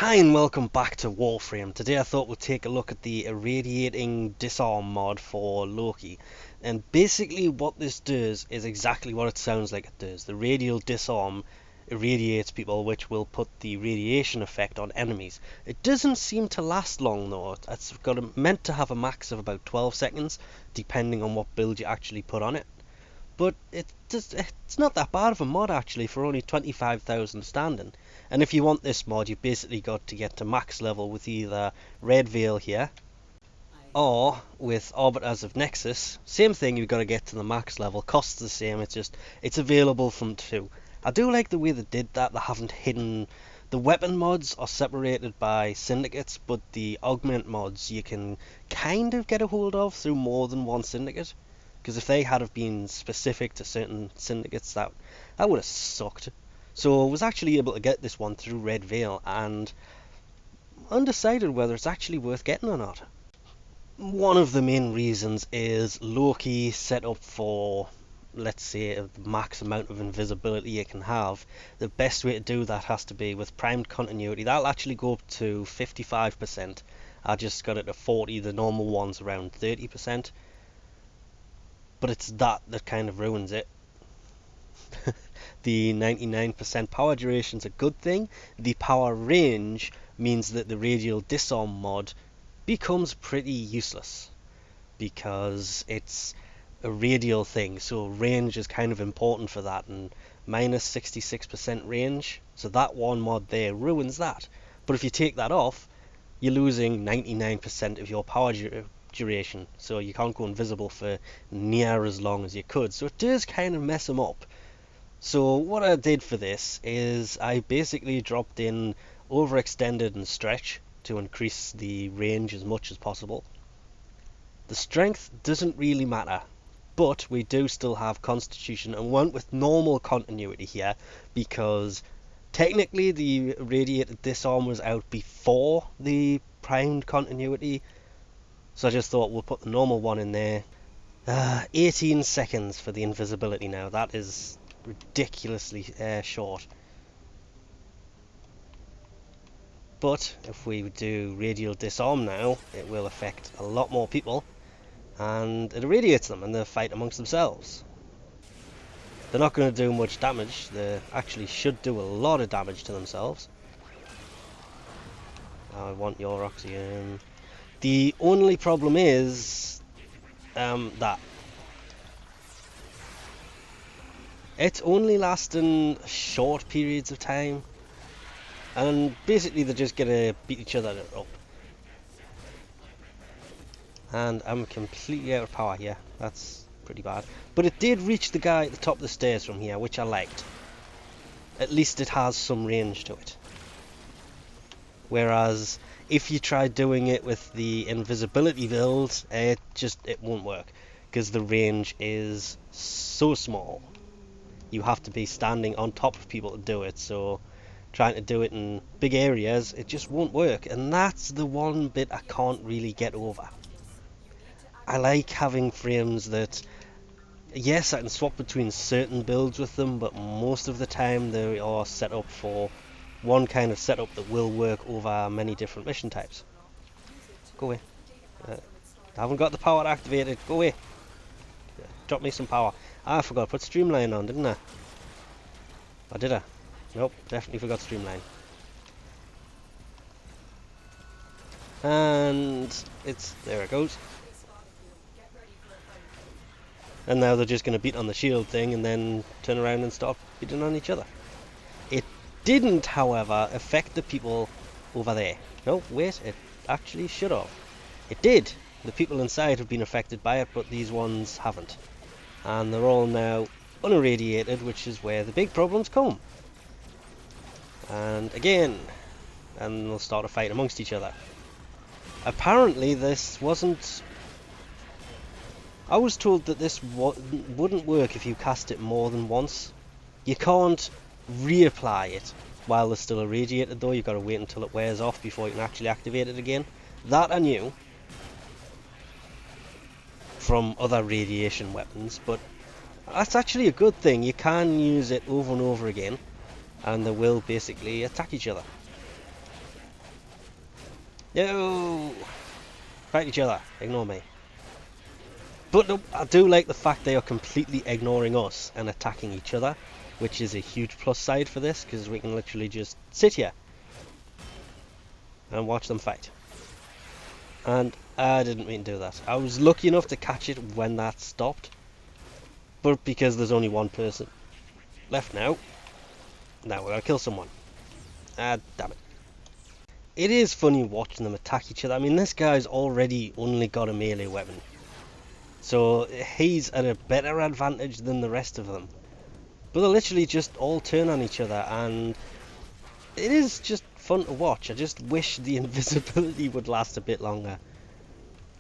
Hi and welcome back to Warframe. Today I thought we'd take a look at the Irradiating Disarm mod for Loki. And basically what this does is exactly what it sounds like it does. The Radial Disarm irradiates people, which will put the radiation effect on enemies. It doesn't seem to last long though. It's meant to have a max of about 12 seconds, depending on what build you actually put on it. But it's not that bad of a mod actually for only 25,000 standing. And if you want this mod, you've basically got to get to max level with either Red Veil here, or with Arbiters of Hexis. Same thing, you've got to get to the max level, costs the same, it's available from 2. I do like the way they did that. They haven't hidden the weapon mods are separated by syndicates, but the augment mods you can kind of get a hold of through more than one syndicate. Because if they had have been specific to certain syndicates, that would have sucked. So I was actually able to get this one through Red Veil, and undecided whether it's actually worth getting or not. One of the main reasons is Loki set up for, let's say, the max amount of invisibility you can have. The best way to do that has to be with primed continuity. That'll actually go up to 55%. I just got it to 40, the normal one's around 30%. But it's that kind of ruins it. The 99% power duration is a good thing. The power range means that the Radial Disarm mod becomes pretty useless, because it's a radial thing, so range is kind of important for that, and minus 66% range, so that one mod there ruins that. But if you take that off, you're losing 99% of your power duration, so you can't go invisible for near as long as you could, so it does kind of mess them up. So what I did for this is I basically dropped in overextended and stretch to increase the range as much as possible. The strength doesn't really matter, but we do still have constitution, and went with normal continuity here because technically the Irradiated Disarm was out before the primed continuity, so I just thought we'll put the normal one in there. 18 seconds for the invisibility now. That is ridiculously short. But if we do Radial Disarm now, it will affect a lot more people, and it irradiates them and they fight amongst themselves. They're not going to do much damage. They actually should do a lot of damage to themselves. I want your oxygen. The only problem is that it's only lasting short periods of time, and basically they're just gonna beat each other up. And I'm completely out of power here. That's pretty bad. But it did reach the guy at the top of the stairs from here, which I liked. At least it has some range to it. Whereas if you try doing it with the invisibility build, it won't work, because the range is so small. You have to be standing on top of people to do it, so trying to do it in big areas, it just won't work, and that's the one bit I can't really get over. I like having frames that, yes, I can swap between certain builds with them, but most of the time they are set up for one kind of setup that will work over many different mission types. Go away. I haven't got the power activated. Go away. Drop me some power. I forgot to put Streamline on, didn't I? Or did I? Nope, definitely forgot Streamline. And there it goes. And now they're just going to beat on the shield thing and then turn around and start beating on each other. It didn't, however, affect the people over there. No, wait, it actually should have. It did. The people inside have been affected by it, but these ones haven't. And they're all now unirradiated, which is where the big problems come. And again, and they'll start a fight amongst each other. Apparently this wasn't... I was told that this wouldn't work if you cast it more than once. You can't reapply it while they're still irradiated though. You've got to wait until it wears off before you can actually activate it again. That I knew from other radiation weapons, but that's actually a good thing. You can use it over and over again, and they will basically attack each other. No! Fight each other. Ignore me. But no, I do like the fact they are completely ignoring us and attacking each other, which is a huge plus side for this, because we can literally just sit here and watch them fight. And I didn't mean to do that. I was lucky enough to catch it when that stopped, but because there's only one person left now we're gonna kill someone. Ah, damn it. It is funny watching them attack each other. I mean, this guy's already only got a melee weapon, so he's at a better advantage than the rest of them. But they literally just all turn on each other, and it is just fun to watch. I just wish the invisibility would last a bit longer.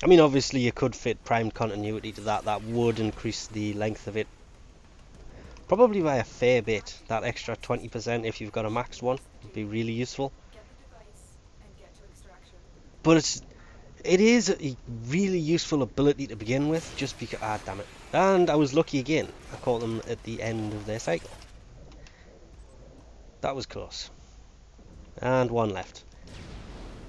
I mean, obviously you could fit primed continuity to that. That would increase the length of it probably by a fair bit. That extra 20% if you've got a max one would be really useful. But it is a really useful ability to begin with, just because... Ah, damn it. And I was lucky again. I caught them at the end of their cycle. That was close. And one left.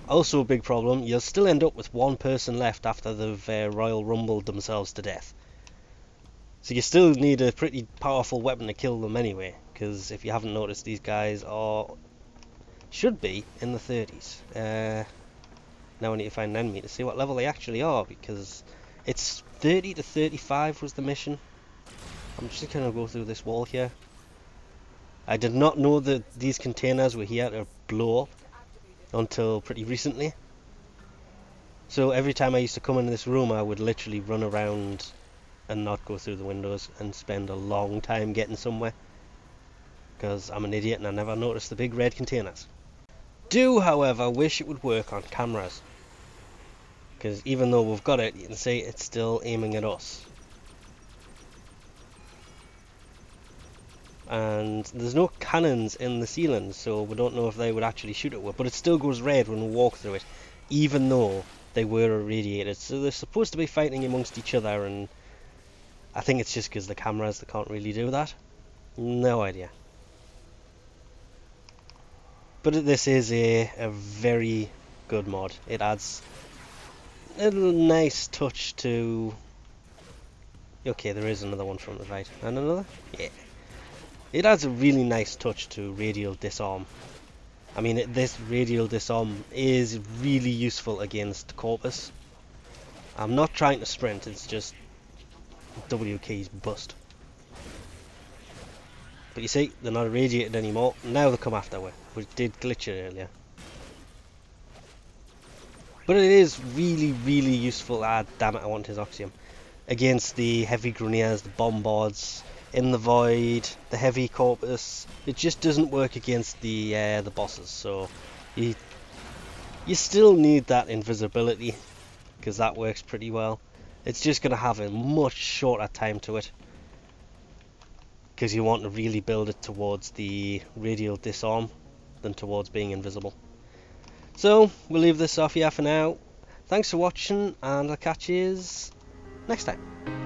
Also a big problem, you'll still end up with one person left after they've Royal Rumbled themselves to death. So you still need a pretty powerful weapon to kill them anyway, because if you haven't noticed, these guys should be in the 30s. Now I need to find an enemy to see what level they actually are, because it's 30 to 35 was the mission. I'm just going to go through this wall here. I did not know that these containers were here to blow up until pretty recently. So every time I used to come in this room, I would literally run around and not go through the windows and spend a long time getting somewhere, because I'm an idiot and I never noticed the big red containers. Do, however, wish it would work on cameras, because even though we've got it, you can see it's still aiming at us. And there's no cannons in the ceiling, so we don't know if they would actually shoot at us, but it still goes red when we walk through it, even though they were irradiated. So they're supposed to be fighting amongst each other, and I think it's just because the cameras, they can't really do that. No idea. But this is a very good mod. It adds a little nice touch to... Okay, there is another one from the fight. And another? Yeah. It adds a really nice touch to Radial Disarm. I mean, this Radial Disarm is really useful against Corpus. I'm not trying to sprint, it's just W keys bust. But you see, they're not irradiated anymore. Now they come after we did glitch it earlier. But it is really, really useful. Ah, damn it, I want his Oxium. Against the heavy grenadiers, the bombards, in the void, the heavy Corpus. It just doesn't work against the bosses. So you still need that invisibility, because that works pretty well. It's just going to have a much shorter time to it, because you want to really build it towards the Radial Disarm than towards being invisible. So we'll leave this off here for now. Thanks for watching, and I'll catch you next time.